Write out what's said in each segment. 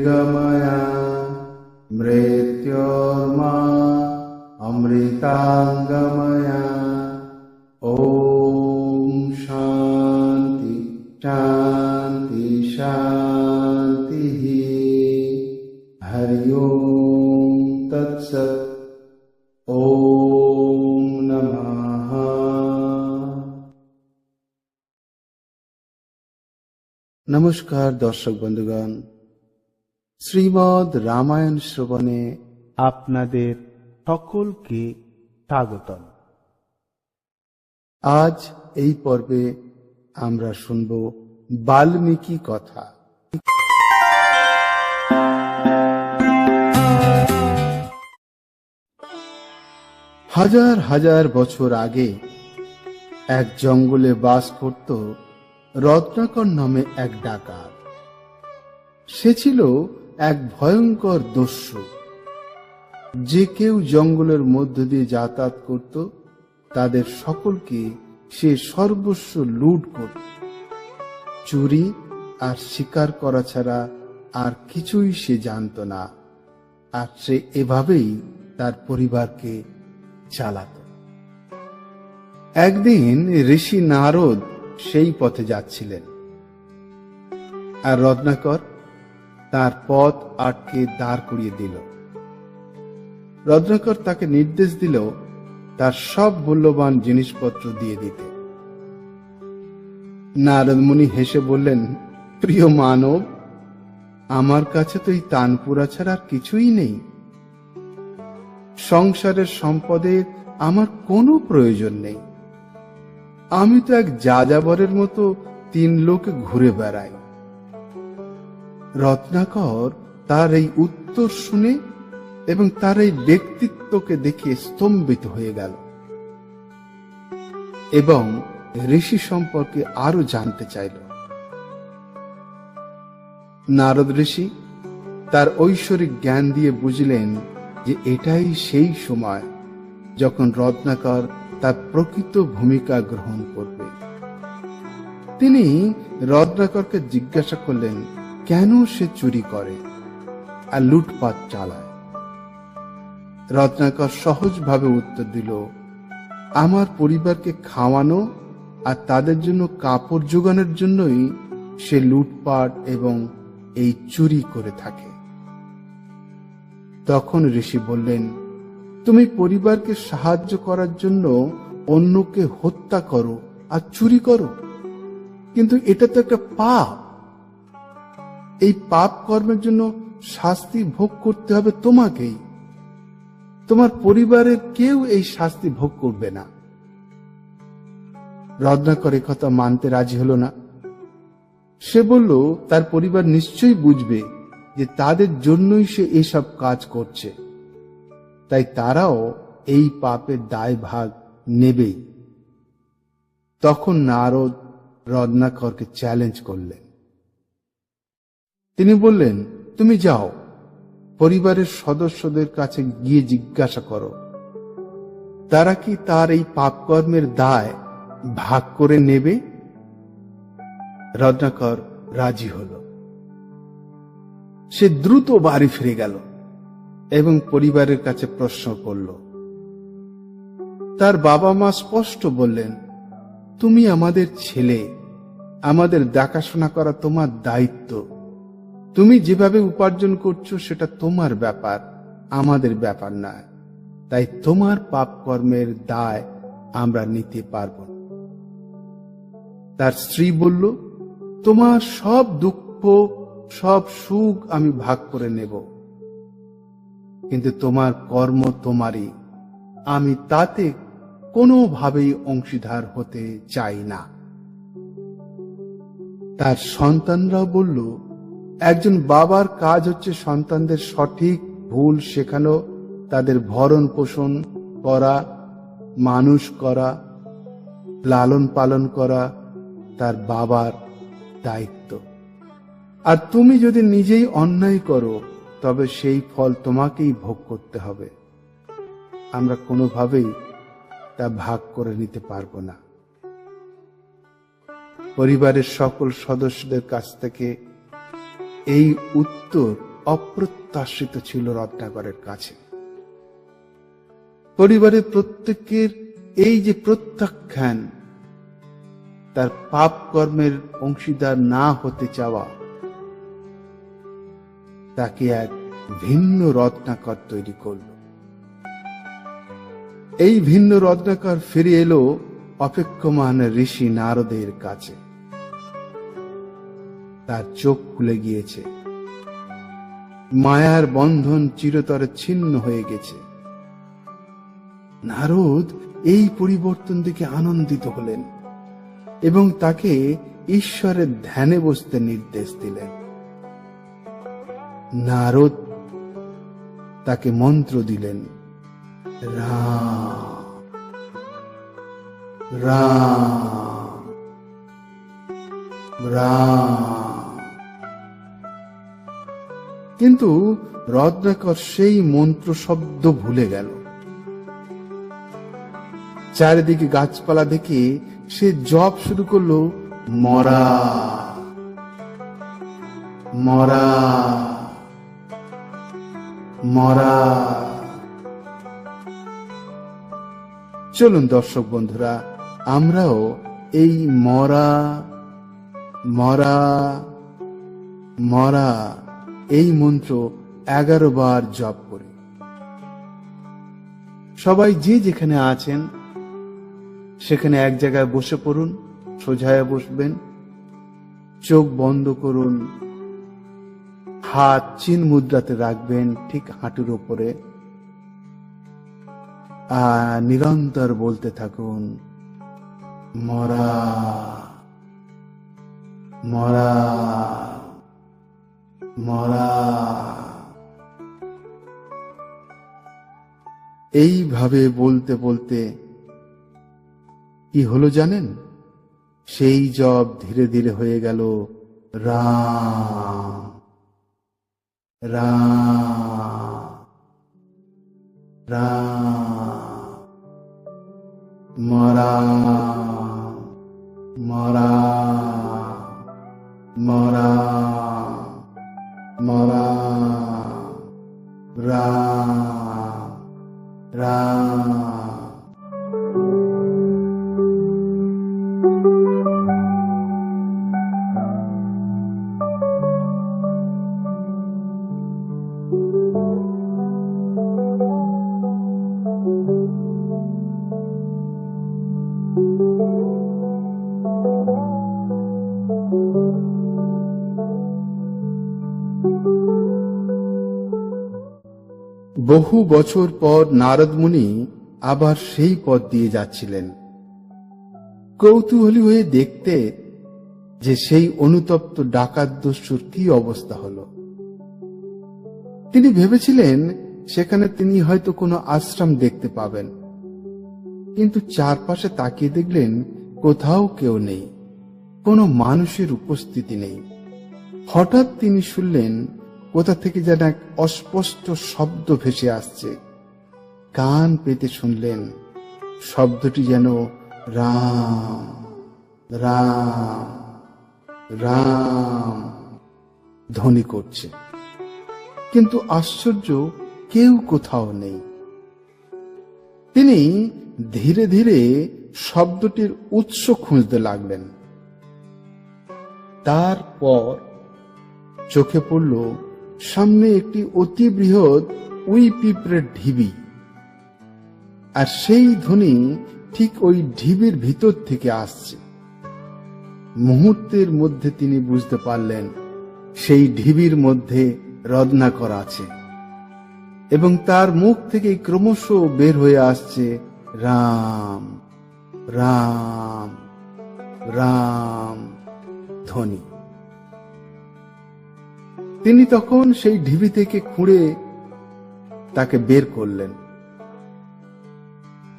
গময়া মৃত্যোর্মা অমৃতাঙ্গময়া। ওম শান্তি শান্তি শান্তি। হরি ওম তৎসৎ। ওম নমঃ। নমস্কার দর্শক বন্ধুগণ, শ্রীমদ্ রামায়ণ শ্রবণে আপনাদের সকলকে স্বাগতম। আজ এই পর্বে আমরা শুনব বাল্মীকি কথা। হাজার হাজার বছর আগে এক জঙ্গলে বাস করত রত্নাকর নামে এক ডাকাত। সে ছিল এক ভয়ঙ্কর দস্যু। যে কেউ জঙ্গলের মধ্য দিয়ে যাতায়াত করত তাদের সকলকে সে সর্বস্ব লুট করত। চুরি আর শিকার করা ছাড়া আর কিছুই সে জানত না। আর সে এভাবেই তার পরিবারকে চালাত। একদিন ঋষি নারদ সেই পথে যাচ্ছিলেন, আর রত্নাকর তার পথ আটকে দাঁড় করিয়ে দিল। রত্নাকর তাকে নির্দেশ দিল তার সব মূল্যবান জিনিসপত্র দিয়ে দিতে। নারদ মুনি হেসে বললেন, প্রিয় মানব, আমার কাছে তো এই তানপুরা ছাড়া আর কিছুই নেই। সংসারের সম্পদের আমার কোনো প্রয়োজন নেই। আমি তো এক যাযাবরের মতো 3 লোকে ঘুরে বেড়াই। রত্নাকর তার এই উত্তর শুনে এবং তার এই ব্যক্তিত্বকে দেখে স্তম্ভিত হয়ে গেল এবং ঋষি সম্পর্কে আরো জানতে চাইল। নারদ ঋষি তার ঐশ্বরিক জ্ঞান দিয়ে বুঝলেন যে এটাই সেই সময় যখন রত্নাকর তার প্রকৃত ভূমিকা গ্রহণ করবে। তিনি রত্নাকরকে জিজ্ঞাসা করলেন কেন সে চুরি করে আর লুটপাট চালায়। রত্নাকর সহজভাবে উত্তর দিল, আমার পরিবারকে খাওয়ানো আর তাদের জন্য কাপড় জোগানোর জন্যই সে লুটপাট এবং এই চুরি করে থাকে। তখন ঋষি বললেন, তুমি পরিবারকে সাহায্য করার জন্য অন্যকে হত্যা করো আর চুরি করো, কিন্তু এটা তো একটা পাপ। এই পাপ কর্মের জন্য শাস্তি ভোগ করতে হবে তোমাকেই। তোমার পরিবারের কেউ এই শাস্তি ভোগ করবে না। রত্নাকর কথা মানতে রাজি হলো না। সে বলল তার পরিবার নিশ্চয়ই বুঝবে যে তাদের জন্যই সে এসব কাজ করছে, তাই তারাও এই পাপের দায় ভাগ নেবেই। তখন নারদ রত্নাকরকে চ্যালেঞ্জ করলেন। তিনি বললেন, তুমি যাও, পরিবারের সদস্যদের কাছে গিয়ে জিজ্ঞাসা করো তারা কি তার এই পাপকর্মের দায় ভাগ করে নেবে। রত্নাকর রাজি হল। সে দ্রুত বাড়ি ফিরে গেল এবং পরিবারের কাছে প্রশ্ন করল। তার বাবা মা স্পষ্ট বললেন, তুমি আমাদের ছেলে, আমাদের দেখাশোনা করা তোমার দায়িত্ব। তুমি যেভাবে উপার্জন করছো সেটা তোমার ব্যাপার, আমাদের ব্যাপার নয়। তাই তোমার পাপ কর্মের দায় আমরা নিতে পারব না। তার স্ত্রী বলল, তোমার সব দুঃখ সব সুখ আমি ভাগ করে নেব, কিন্তু তোমার কর্ম তোমারই, আমি তাতে কোনোভাবেই অংশীদার হতে চাই না। তার সন্তানরাও বলল, একজন বাবার কাজ হচ্ছে সন্তানদের সঠিক ভুল শেখানো, তাদের ভরণ পোষণ করা, মানুষ করা, লালন পালন করা তার বাবার দায়িত্ব। আর তুমি যদি নিজেই অন্যায় করো তবে সেই ফল তোমাকেই ভোগ করতে হবে। আমরা কোনোভাবেই তা ভাগ করে নিতে পারবো না। পরিবারের সকল সদস্যদের কাছ থেকে এই উত্তর অপ্রত্যাশিত ছিল রত্নাকরের কাছে। পরিবারের প্রত্যেকের এই যে প্রত্যাখ্যান, তার পাপ কর্মের অংশীদার না হতে চাওয়া, তাকে এক ভিন্ন রত্নাকর তৈরি করল। এই ভিন্ন রত্নাকর ফিরে এলো অপেক্ষমান ঋষি নারদের কাছে। তার চোখ খুলে গিয়েছে, মায়ার বন্ধন চিরতরে ছিন্ন হয়ে গেছে। নারদ এই পরিবর্তন দেখে আনন্দিত হলেন এবং তাকে ঈশ্বরের ধ্যানে বসতে নির্দেশ দিলেন। নারদ তাকে মন্ত্র দিলেন, রাম রাম রাম। কিন্তু রত্নাকর সেই মন্ত্র শব্দ ভুলে গেল। চারিদিকে গাছপালা দেখে সে জপ শুরু করলো, মরা মরা মরা। চলুন দর্শক বন্ধুরা, আমরাও এই মরা মরা মরা এই মন্ত্র 11 বার জপ করি। সবাই যে যেখানে আছেন সেখানে এক জায়গায় বসে পড়ুন, সোজায় বসবেন, চোখ বন্ধ করুন, হাত চিন মুদ্রাতে রাখবেন ঠিক হাঁটুর উপরে, আর নিরন্তর বলতে থাকুন, মরা মরা মরা। এইভাবে বলতে বলতে কি হলো জানেন? সেই জপ ধীরে ধীরে হয়ে গেল রাম রাম রাম, মরা মরা মরা মরা, রাম রাম। বহু বছর পর নারদ মুনি আবার সেই পথ দিয়ে যাচ্ছিলেন, কৌতূহলী হয়ে দেখতে যে সেই অনুতপ্ত ডাকাত দস্যুর কি অবস্থা হলো। তিনি ভেবেছিলেন সেখানে তিনি হয়তো কোনো আশ্রম দেখতে পাবেন, কিন্তু চারপাশে তাকিয়ে দেখলেন কোথাও কেউ নেই, কোনো মানুষের উপস্থিতি নেই। হঠাৎ তিনি শুনলেন কোথা থেকে যেন এক অস্পষ্ট শব্দ ভেসে আসছে। কান পেতে শুনলেন, শব্দটি যেন রাম রাম রাম ধ্বনি করছে, কিন্তু আশ্চর্য, কেউ কোথাও নেই। তিনি ধীরে ধীরে শব্দটির উৎস খুঁজতে লাগলেন। তারপর চোখে পড়ল সামনে একটি অতি বৃহৎ উই পিঁপড়ের ঢিবি, আর সেই ধ্বনি ঠিক ওই ঢিবির ভিতর থেকে আসছে। মুহূর্তের মধ্যে তিনি বুঝতে পারলেন সেই ঢিবির মধ্যে রত্নাকর আছে এবং তার মুখ থেকে ক্রমশ বের হয়ে আসছে রাম রাম রাম ধ্বনি। তিনি তখন সেই ঢিবি থেকে খুঁড়ে তাকে বের করলেন,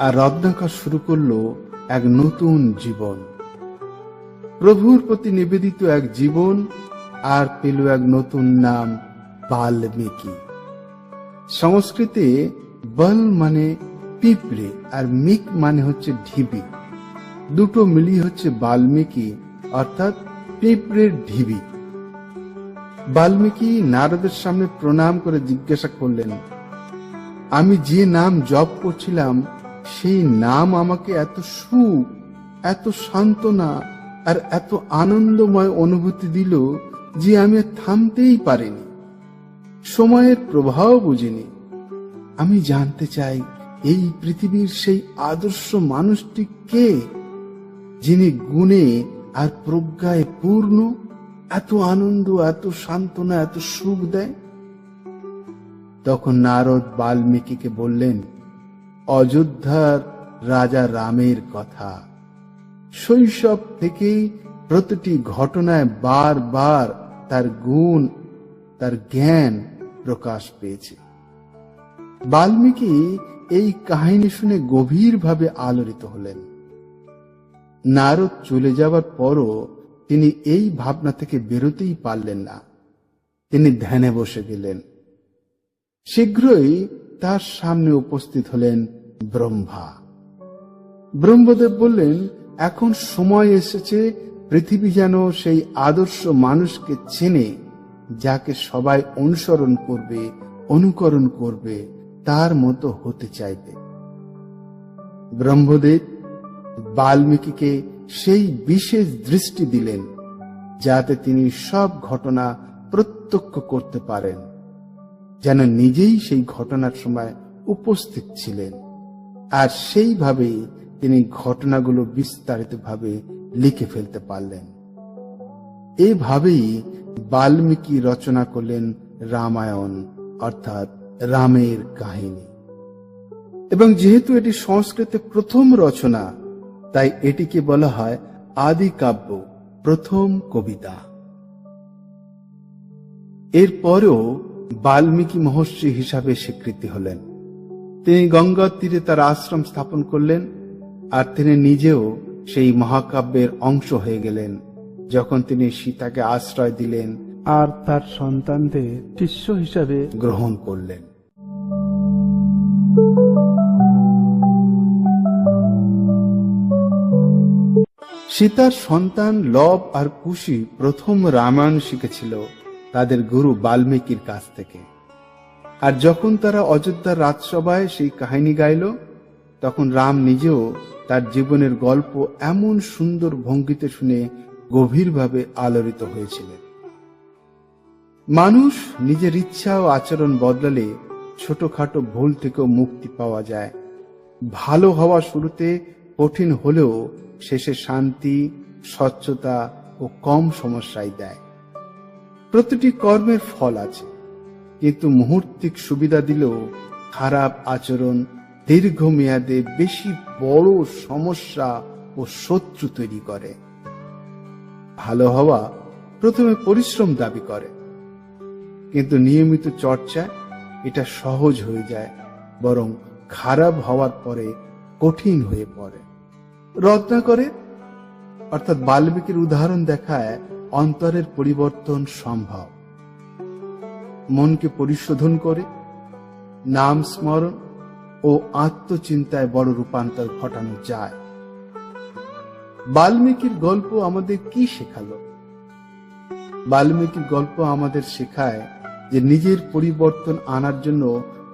আর রত্নাকর শুরু করলো এক নতুন জীবন, প্রভুর প্রতি নিবেদিত এক জীবন, আর পেল এক নতুন নাম, বাল্মীকি। সংস্কৃতে বল মানে পিঁপড়ে আর মিক মানে হচ্ছে ঢিবি, দুটো মিলিয়ে হচ্ছে বাল্মীকি, অর্থাৎ পিঁপড়ের ঢিবি। বাল্মীকি নারদের সামনে প্রণাম করে জিজ্ঞাসা করলেন, আমি যে নাম জপ করছিলাম সেই নাম আমাকে এত সুখ, এত সান্ত্বনা আর এত আনন্দময় অনুভূতি দিল যে আমি আর থামতেই পারিনি। সময়ের প্রভাব বুঝিনি। আমি জানতে চাই, এই পৃথিবীর সেই আদর্শ মানুষটি কে, যিনি গুণে আর প্রজ্ঞায় পূর্ণ, এত আনন্দ, এত সান্ত্বনা, এত সুখ দেয়। তখন নারদ বাল্মীকিকে বললেন, অযোধ্যার রাজা রামের কথা। শৈশব থেকেই প্রতিটি ঘটনায় বারবার তার গুণ, তার জ্ঞান প্রকাশ পেয়েছে। বাল্মীকি এই কাহিনী শুনে গভীরভাবে আলোড়িত হলেন। নারদ চলে যাবার পরও তিনি এই ভাবনা থেকে বেরোতেই পারলেন না। তিনি ধ্যানে বসে গেলেন। শীঘ্রই তার সামনে উপস্থিত হলেন ব্রহ্মা। ব্রহ্মদেব বললেন, এখন সময় এসেছে পৃথিবী যেন সেই আদর্শ মানুষকে চেনে, যাকে সবাই অনুসরণ করবে, অনুকরণ করবে, তার মতো হতে চাইবে। ব্রহ্মদেব বাল্মীকিকে সেই বিশেষ দৃষ্টি দিলেন, যাতে তিনি সব ঘটনা প্রত্যক্ষ করতে পারেন, যেন নিজেই সেই ঘটনার সময় উপস্থিত ছিলেন। আর সেইভাবেই তিনি ঘটনাগুলো বিস্তারিতভাবে লিখে ফেলতে পারলেন। এভাবেই বাল্মীকি রচনা করলেন রামায়ণ, অর্থাৎ রামের কাহিনী। এবং যেহেতু এটি সংস্কৃতে প্রথম রচনা, তাই এটিকে বলা হয় আদি কাব্য, প্রথম কবিতা। এরপরেও বাল্মীকি মহর্ষি হিসাবে স্বীকৃতি হলেন। তিনি গঙ্গার তীরে তার আশ্রম স্থাপন করলেন, আর তিনি নিজেও সেই মহাকাব্যের অংশ হয়ে গেলেন যখন তিনি সীতাকে আশ্রয় দিলেন আর তার সন্তানদের শিষ্য হিসাবে গ্রহণ করলেন। সীতার সন্তান লব আর কুশি প্রথম রামায়ণ শিখেছিল তাদের গুরু বাল্মীকির কাছ থেকে। আর যখন তারা অযোধ্যার রাজসভায় সেই কাহিনী গাইল, তখন রাম নিজেও তার জীবনের গল্প এমন সুন্দর ভঙ্গিতে শুনে গভীরভাবে আলোড়িত হয়েছিলেন। মানুষ নিজের ইচ্ছা ও আচরণ বদলালে ছোটখাটো ভুল থেকেও মুক্তি পাওয়া যায়। ভালো হওয়া শুরুতে কঠিন হলেও শেষে শান্তি, স্বচ্ছতা ও কম সমস্যাই দেয়। প্রতিটি কর্মের ফল আছে, কিন্তু মুহূর্তিক সুবিধা দিলেও খারাপ আচরণ দীর্ঘমেয়াদে বেশি বড় সমস্যা ও শত্রু তৈরি করে। ভালো হওয়া প্রথমে পরিশ্রম দাবি করে, কিন্তু নিয়মিত চর্চা এটা সহজ হয়ে যায়, বরং খারাপ হওয়ার পরে কঠিন হয়ে পড়ে। রত্নাকরে অর্থাৎ বাল্মীকির উদাহরণ দেখায় অন্তরের পরিবর্তন সম্ভব। মনকে পরিশোধন করে নাম স্মরণ ও আত্মচিন্তায় বড় রূপান্তর ঘটানো যায়। বাল্মীকির গল্প আমাদের কি শেখালো? বাল্মীকির গল্প আমাদের শেখায় যে নিজের পরিবর্তন আনার জন্য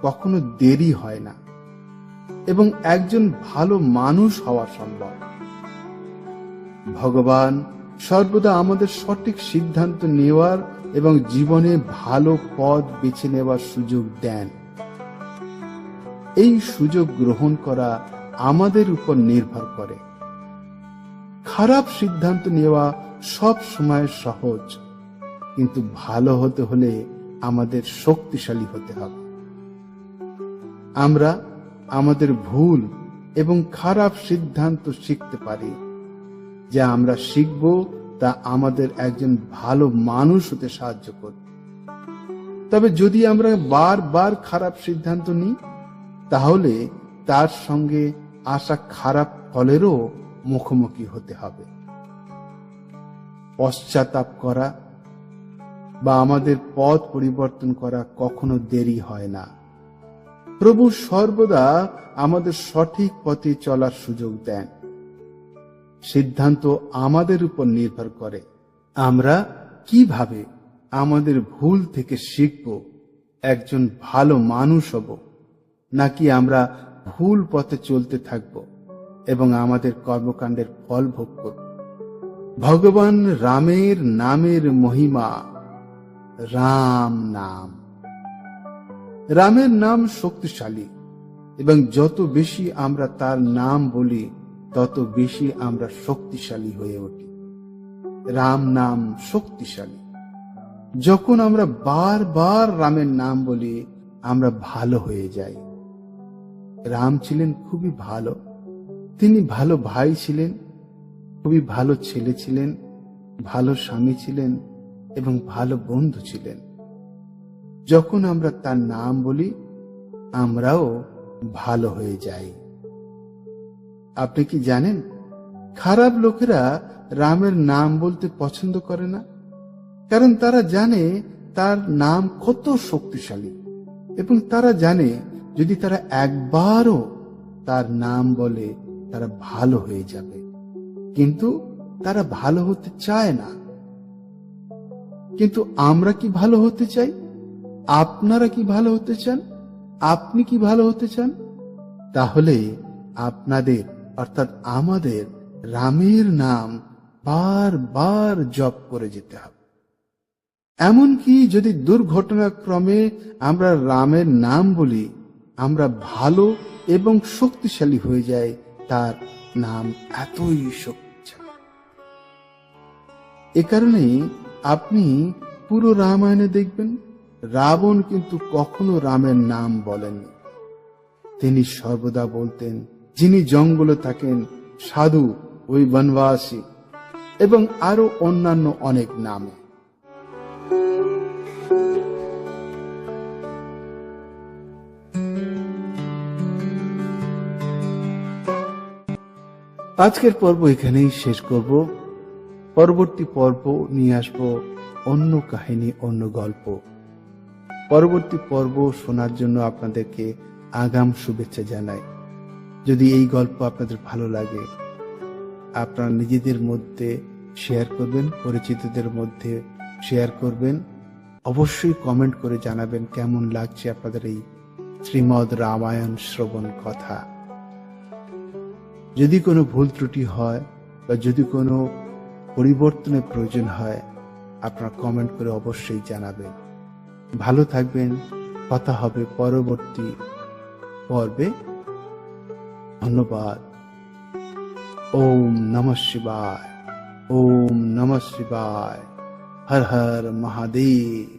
কখনো দেরি হয় না এবং একজন ভালো মানুষ হওয়া সম্ভব। ভগবান সর্বদা আমাদের সঠিক সিদ্ধান্ত নেওয়ার এবং জীবনে ভালো পথ বেছে নেওয়ার সুযোগ দেন। এই সুযোগ গ্রহণ করা আমাদের উপর নির্ভর করে। খারাপ সিদ্ধান্ত নেওয়া সব সময় সহজ, কিন্তু ভালো হতে হলে আমাদের শক্তিশালী হতে হবে। আমরা আমাদের ভুল এবং খারাপ সিদ্ধান্ত শিখতে পারি। যা আমরা শিখব তা আমাদের একজন ভালো মানুষ হতে সাহায্য করবে। তবে যদি আমরা বারবার খারাপ সিদ্ধান্ত নিই, তাহলে তার সঙ্গে আসা খারাপ ফলেরও মুখোমুখি হতে হবে। পশ্চাতাপ করা বা আমাদের পথ পরিবর্তন করা কখনো দেরি হয় না। প্রভু সর্বদা আমাদের সঠিক পথে চলার সুযোগ দেন। সিদ্ধান্ত আমাদের উপর নির্ভর করে আমরা কিভাবে আমাদের ভুল থেকে শিখব, একজন ভালো মানুষ হব, নাকি আমরা ভুল পথে চলতে থাকব এবং আমাদের কর্মকাণ্ডের ফল ভোগ করব? ভগবান রামের নামের মহিমা। রাম নাম, রামের নাম শক্তিশালী, এবং যত বেশি আমরা তার নাম বলি তত বেশি আমরা শক্তিশালী হয়ে উঠি। রাম নাম শক্তিশালী। যখন আমরা বারবার রামের নাম বলি, আমরা ভালো হয়ে যাই। রাম ছিলেন খুবই ভালো। তিনি ভালো ভাই ছিলেন, খুবই ভালো ছেলে ছিলেন, ভালো স্বামী ছিলেন এবং ভালো বন্ধু ছিলেন। যখন আমরা তার নাম বলি, আমরাও ভালো হয়ে যাই। আপনি কি জানেন, খারাপ লোকেরা রামের নাম বলতে পছন্দ করে না, কারণ তারা জানে তার নাম কত শক্তিশালী, এবং তারা জানে যদি তারা একবারও তার নাম বলে তারা ভালো হয়ে যাবে। কিন্তু তারা ভালো হতে চায় না। কিন্তু আমরা কি ভালো হতে চাই? আপনারা কি ভালো হতে চান? আপনি কি ভালো হতে চান? তাহলে আপনাদের অর্থাৎ আমাদের রামের নাম বারবার জপ করে যেতে হবে। এমনকি যদি দুর্ঘটনাক্রমে আমরা রামের নাম বলি, আমরা ভালো এবং শক্তিশালী হয়ে যাই। তার নাম এতই শক্তিশালী। এ কারণেই আপনি পুরো রামায়ণে দেখবেন, রাবণ কিন্তু কখনো রামের নাম বলেননি। তিনি সর্বদা বলতেন, যিনি জঙ্গলে থাকেন, সাধু, ওই বনবাসী এবং আরো অন্যান্য অনেক নামে। আজকের পর্ব এখানেই শেষ করব। পরবর্তী পর্ব নিয়ে আসবো অন্য কাহিনী, অন্য গল্প। পরবর্তী পর্ব শোনার জন্য আপনাদেরকে আগাম শুভেচ্ছা জানাই। যদি এই গল্প আপনাদের ভালো লাগে, আপনারা নিজেদের মধ্যে শেয়ার করবেন, পরিচিতদের মধ্যে শেয়ার করবেন। অবশ্যই কমেন্ট করে জানাবেন কেমন লাগছে আপনাদের এই শ্রীমদ্ রামায়ণ শ্রবণ কথা। যদি কোনো ভুল ত্রুটি হয় বা যদি কোনো পরিবর্তনের প্রয়োজন হয়, আপনারা কমেন্ট করে অবশ্যই জানাবেন। ভালো থাকবেন। কথা হবে পরবর্তী পর্বে। ধন্যবাদ। ওম নমঃ শিবায়। ওম নমঃ শিবায়। হর হর মহাদেব।